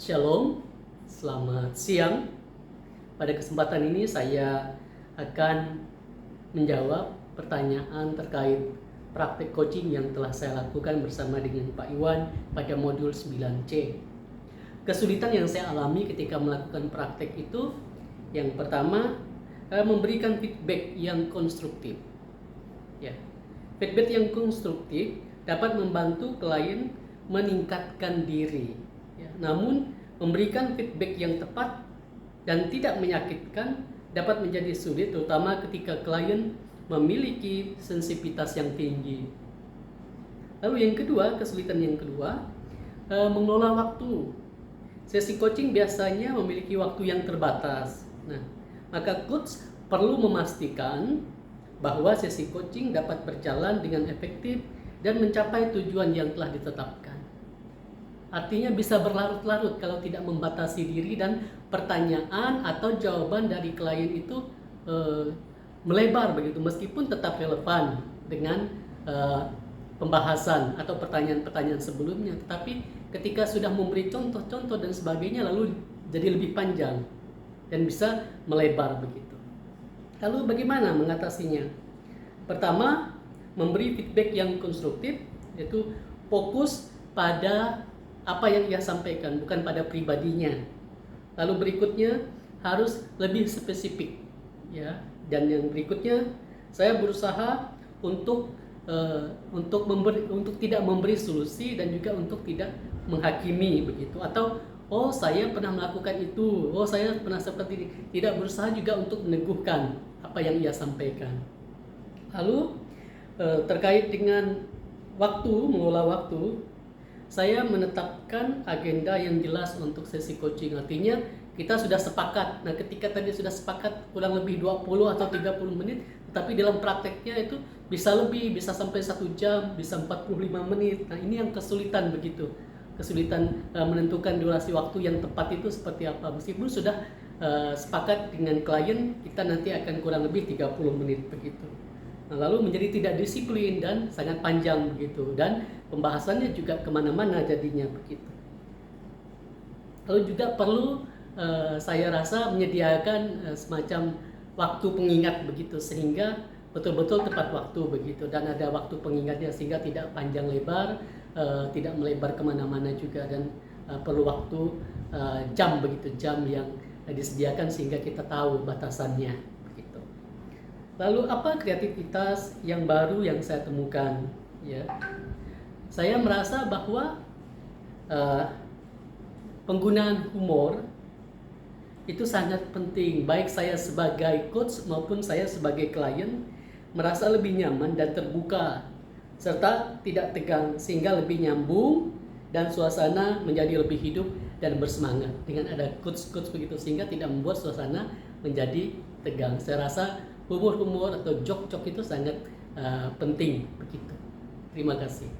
Shalom, selamat siang. Pada kesempatan ini saya akan menjawab pertanyaan terkait praktek coaching yang telah saya lakukan bersama dengan Pak Iwan pada modul 9C. Kesulitan yang saya alami ketika melakukan praktek itu, yang pertama, memberikan feedback yang konstruktif. Ya, feedback yang konstruktif dapat membantu klien meningkatkan diri. Namun, memberikan feedback yang tepat dan tidak menyakitkan dapat menjadi sulit, terutama ketika klien memiliki sensitivitas yang tinggi. Lalu yang kedua, kesulitan yang kedua, mengelola waktu. Sesi coaching biasanya memiliki waktu yang terbatas. Nah, maka coach perlu memastikan bahwa sesi coaching dapat berjalan dengan efektif dan mencapai tujuan yang telah ditetapkan. Artinya bisa berlarut-larut kalau tidak membatasi diri dan pertanyaan atau jawaban dari klien itu melebar begitu, meskipun tetap relevan dengan pembahasan atau pertanyaan-pertanyaan sebelumnya. Tetapi ketika sudah memberi contoh-contoh dan sebagainya, lalu jadi lebih panjang dan bisa melebar begitu. Lalu bagaimana mengatasinya? Pertama, memberi feedback yang konstruktif, yaitu fokus pada apa yang ia sampaikan, bukan pada pribadinya. Lalu berikutnya harus lebih spesifik, ya. Dan yang berikutnya saya berusaha untuk tidak memberi solusi dan juga untuk tidak menghakimi begitu, atau saya pernah melakukan itu, saya pernah seperti ini. Tidak berusaha juga untuk meneguhkan apa yang ia sampaikan. Lalu terkait dengan waktu, mengelola waktu, saya menetapkan agenda yang jelas untuk sesi coaching. Artinya kita sudah sepakat. Nah, ketika tadi sudah sepakat kurang lebih 20 atau 30 menit, tetapi dalam prakteknya itu bisa lebih, bisa sampai 1 jam, bisa 45 menit. Nah, ini yang kesulitan begitu. Kesulitan menentukan durasi waktu yang tepat itu seperti apa. Meskipun sudah sepakat dengan klien, kita nanti akan kurang lebih 30 menit begitu. Nah, lalu menjadi tidak disiplin dan sangat panjang begitu, dan pembahasannya juga kemana-mana jadinya begitu. Lalu juga perlu saya rasa menyediakan semacam waktu pengingat begitu, sehingga betul-betul tepat waktu begitu, dan ada waktu pengingatnya sehingga tidak panjang lebar, tidak melebar kemana-mana juga, dan perlu waktu jam begitu, jam yang disediakan sehingga kita tahu batasannya. Lalu apa kreativitas yang baru yang saya temukan? Ya, saya merasa bahwa penggunaan humor itu sangat penting. Baik saya sebagai coach maupun saya sebagai klien merasa lebih nyaman dan terbuka, serta tidak tegang, sehingga lebih nyambung dan suasana menjadi lebih hidup dan bersemangat dengan ada coach begitu, sehingga tidak membuat suasana menjadi tegang. Saya rasa humor atau jok-jok itu sangat penting begitu. Terima kasih.